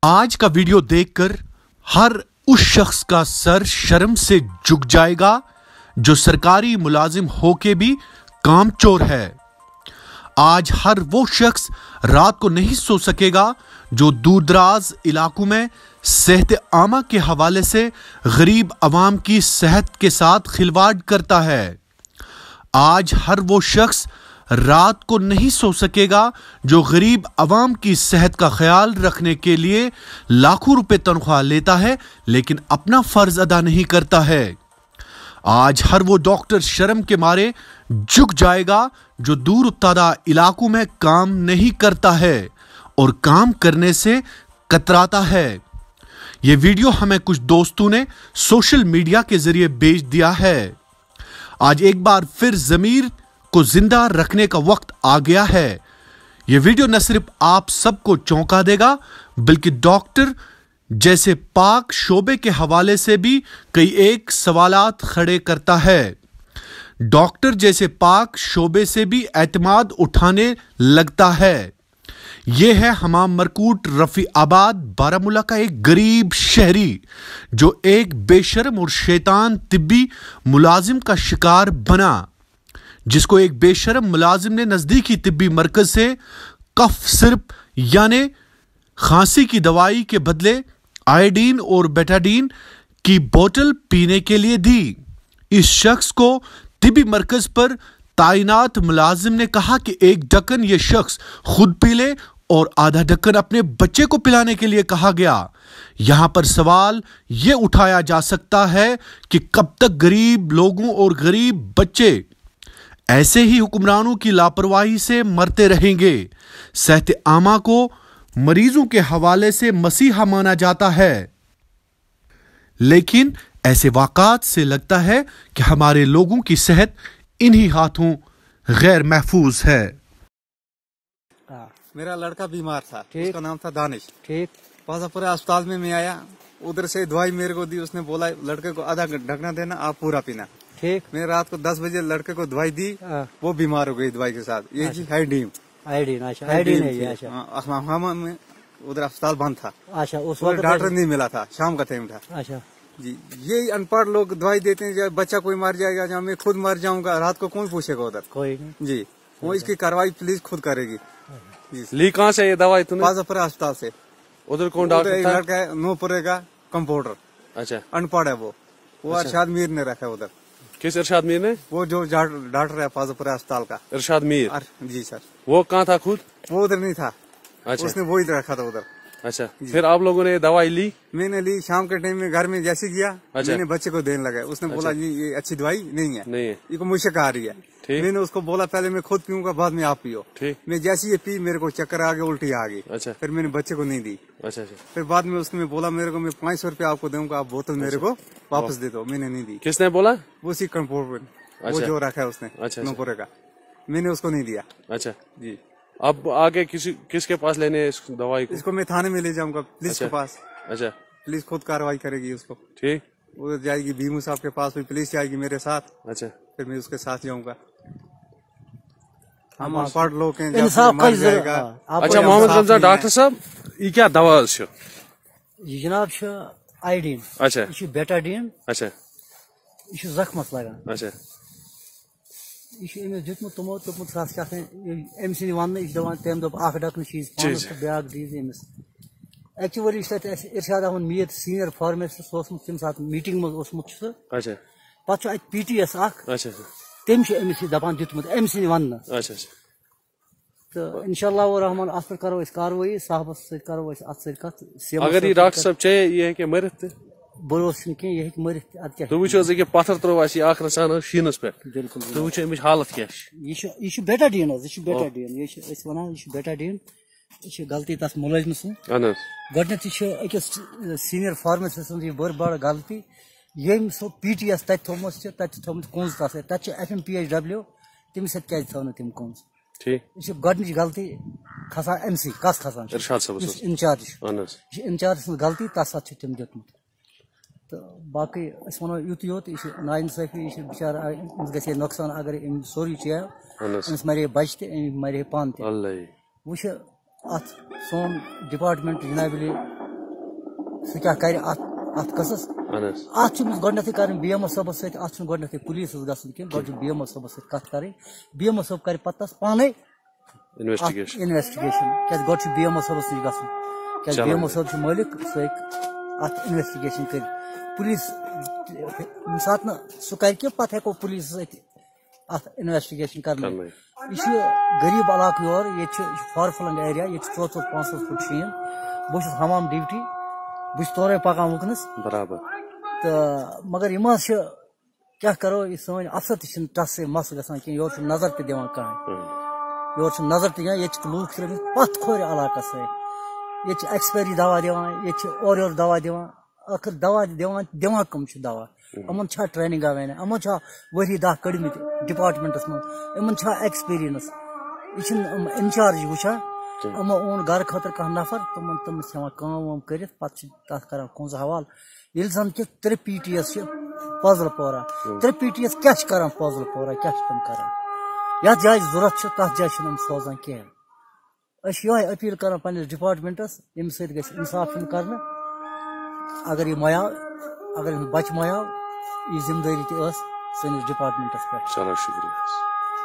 आज का वीडियो देखकर हर उस शख्स का सर शर्म से झुक जाएगा जो सरकारी मुलाजिम होके भी कामचोर है। आज हर वो शख्स रात को नहीं सो सकेगा जो दूर दराज इलाकों में सेहत आमा के हवाले से गरीब अवाम की सेहत के साथ खिलवाड़ करता है। आज हर वो शख्स रात को नहीं सो सकेगा जो गरीब अवाम की सेहत का ख्याल रखने के लिए लाखों रुपए तनख्वाह लेता है लेकिन अपना फर्ज अदा नहीं करता है। आज हर वो डॉक्टर शर्म के मारे झुक जाएगा जो दूर उत्तादा इलाकों में काम नहीं करता है और काम करने से कतराता है। ये वीडियो हमें कुछ दोस्तों ने सोशल मीडिया के जरिए भेज दिया है। आज एक बार फिर ज़मीर को जिंदा रखने का वक्त आ गया है। यह वीडियो न सिर्फ आप सबको चौंका देगा बल्कि डॉक्टर जैसे पाक शोबे के हवाले से भी कई एक सवालात खड़े करता है। डॉक्टर जैसे पाक शोबे से भी एतमाद उठाने लगता है। यह है हमाम मरकूट रफी आबाद बारामूला का एक गरीब शहरी जो एक बेशर्म और शैतान तिब्बी मुलाजिम का शिकार बना, जिसको एक बेशरम मुलाजिम ने नजदीकी तिब्बी मरकज से कफ सिरप यानी खांसी की दवाई के बदले आयोडीन और बेटाडीन की बोतल पीने के लिए दी। इस शख्स को तिब्बी मरकज पर ताइनात मुलाजिम ने कहा कि एक ढक्कन ये शख्स खुद पी ले और आधा ढक्कन अपने बच्चे को पिलाने के लिए कहा गया। यहां पर सवाल यह उठाया जा सकता है कि कब तक गरीब लोगों और गरीब बच्चे ऐसे ही हुक्मरानों की लापरवाही से मरते रहेंगे। सेहत आमा को मरीजों के हवाले से मसीहा माना जाता है, लेकिन ऐसे वाक़ात से लगता है कि हमारे लोगों की सेहत इन्हीं हाथों गैर महफूज है। मेरा लड़का बीमार था, उसका नाम था दानिश। ठीक, पाजापुरा अस्पताल में मैं आया, उधर से दवाई मेरे को दी। उसने बोला लड़के को आधा ढकना देना, आप पूरा पीना। ठीक, मैं रात को 10 बजे लड़के को दवाई दी, वो बीमार हो गई दवाई के साथ। ये जी आयोडीन में उधर अस्पताल बंद था। अच्छा, उस वक्त डॉक्टर नहीं मिला था, शाम का टाइम था। अच्छा जी, ये अनपढ़ लोग दवाई देते हैं, जब बच्चा कोई मर जाएगा या मैं खुद मर जाऊंगा, रात को कौन पूछेगा उधर? कोई नहीं जी। वो इसकी कार्रवाई प्लीज खुद करेगी। ली कहाँ से ये दवाई तुमने? पाजापुरा अस्पताल से। उधर कौन डॉक्टर था? लड़का है नूपुरे का कंपाउंडर। अच्छा, अनपढ़ है वो अरशाद मीर ने रखा है उधर। किस इरशाद मीर ने? वो जो डॉक्टर है पाजापुरा अस्पताल का, इरशाद मीर। जी सर। वो कहाँ था खुद? वो उधर नहीं था। अच्छा, उसने वो ही रखा था उधर। अच्छा, फिर आप लोगों ने दवाई ली? मैंने ली, शाम के टाइम में घर में जैसे किया। अच्छा, मैंने बच्चे को देने लगा। उसने बोला जी ये अच्छी दवाई नहीं है, ये मुझसे आ रही है। मैंने उसको बोला पहले मैं खुद पीऊंगा, बाद में आप पियो। मैं जैसे ये पी, मेरे को चक्कर आ गया, उल्टी आ गई। अच्छा, फिर मैंने बच्चे को नहीं दी। अच्छा, फिर बाद में उसने बोला मेरे को मैं 500 रुपया आपको दूंगा, आप बोतल मेरे को वापस दे दो। मैंने नहीं दी। किसने बोला? वो सी कंपाउंडर, वो जो रखा है उसने नूपुरे का, मैंने उसको नहीं दिया। अच्छा जी। अब आगे किसके पास लेने इस दवाई को? इसको मैं थाने में ले जाऊंगा, पुलिस के पास। अच्छा, पुलिस खुद कार्रवाई करेगी उसको। ठीक, वो जाएगी भीमू साहब के पास, पुलिस जाएगी मेरे साथ। अच्छा, फिर मैं उसके साथ जाऊंगा। हम अनपढ़ लोग हैं, जाएगा। अच्छा मोहम्मद रमजान डॉक्टर साहब, ये क्या दवा है? ये जनाब आयोडीन। अच्छा, ये बेटाडीन। अच्छा, ये जख्मस लगान। अच्छा, ये दितमुत तमो दोपमुत अमिस वन दपान तम दोप अख ढक्कन चीज ब्याक दीज अमिस। Actually Irshad Ahmad Mir senior pharmacist तम सात मीटिंग में सह। अच्छा, पे PTS तम अमिस दपान दितमुत अमिस वन। अच्छा, तो इंशाअल्लाह रहमान अत पर करो कार्रवाई, साहबस सत करो अत कत। अगर ये डॉक्टर साहब चाहे ये है कि मरित भरोस ये मरित तो वो पत्थर त्रो आखर सान शीनस पे। बिल्कुल, तो वो अमिच हालत क्या? ये बेटाडीन, ये बेटाडीन, ये वन ये बेटाडीन, ये गलती तस मुलाजिम सु गडनथ अकिस सीनियर फार्मासिस्ट ये बड़ गलती यम सो PTS तत थोमुत कुंज तत FMPHW तमिस क्या थो तम कुंज। ठीक, ये गडनच गलती खसान MC कस खसान इंचार्ज गलती तस तम दितमुत। तो बाकी वो युत योत यह नाइंसाफी, यह बेचार गे नुकसान अगर सोरी चेय अमिस मरे बच्चे मरे पान वो सोन डिपार्टमेंट जनाबली سہ کیا کر ات قصص ات گۄڈنیتھٕے کرٕنۍ بی ایم او صٲبس سۭتۍ ات چھُنہٕ گۄڈنیتھٕے پُلیٖسس گژھُن کینٛہہ گۄڈٕ چھُ بی ایم او صٲبس سۭتۍ کتھ کرٕنۍ بی ایم او صٲب کرِ پتہٕ تس پانے انویسٹِگیشن کیازِ گۄڈٕ چھُ بی ایم او صٲبس نِش گژھُن کیازِ بی ایم او صٲب چھُ مٲلِک سُہ ہیٚکہِ اتھ انویسٹِگیشن کٔرِتھ پُلیٖس ییٚمہِ ساتہٕ نہٕ سُہ کرِ کینٛہہ پتہٕ ہیٚکو پُلیٖسس اَتھِ اتھ انویسٹِگیشن کرنٲوِتھ یہ چھُ غریٖب علاقہٕ یور ییٚتہِ چھُ فار فلنگ ایریا ییٚتہِ چھُ 400-500 فُٹ شیٖن بہٕ چھُس حمام ڈیوٹی بہٕ چھُس تورے پکان وُنکیٚنس برابر تہٕ مگر یِم حظ چھِ کیاہ کرو یہِ سٲنۍ افسر تہِ چھِنہٕ تتھ سۭتۍ مس گژھان کینٛہہ یورٕ چھُنہٕ نظر تہِ دِوان کٕہٕنۍ یورٕ چھُنہٕ نظر تہِ دِوان ییٚتہِ چھِ لوٗکھ ترٲمٕتۍ پتھ کھورِ علاقس سۭتۍ ییٚتہِ چھِ ایکسپایری دوا دِوان ییٚتہِ چھِ اورٕ یورٕ دوا دِوان ٲخر دوا دِوان کٕم چھِ دوا یِمن چھا ٹریننگا ویننگا یِمن چھا ؤری 10 کٔڑمٕتۍ ڈپارٹمنٹس منٛز یِمن چھا ایکسپیرینس یہِ چھِنہٕ انچارج وٕچھان یِمو اوٚن گرٕ خٲطرٕ کانٛہہ نفر تٔمِس ہٮ۪وان کٲم وٲم کٔرِتھ پتہٕ چھِ تتھ کران کونٛزٕ حوالہٕ ییٚلہِ زن کہِ 3 PTS چھِ فاضل پورہ 3 PTS کیاہ چھِ کران فاضل پورہ کیاہ چھِ تِم کران یتھ جایہِ ضروٗرت چھِ تتھ جایہِ چھِنہٕ یِم سوزان کینٛہہ أسۍ چھِ یِہوے أپیٖل کران پننِس ڈپارٹمنٹس ییٚمہِ سۭتۍ گژھِ انصاف یُن کرنہٕ اگر یہِ مۄیاو اگر أمِس بچہِ مۄیاو یہِ ذمہٕ دٲری تہِ ٲس سٲنِس ڈپارٹمنٹس پٮ۪ٹھ. چلو شُکریہ.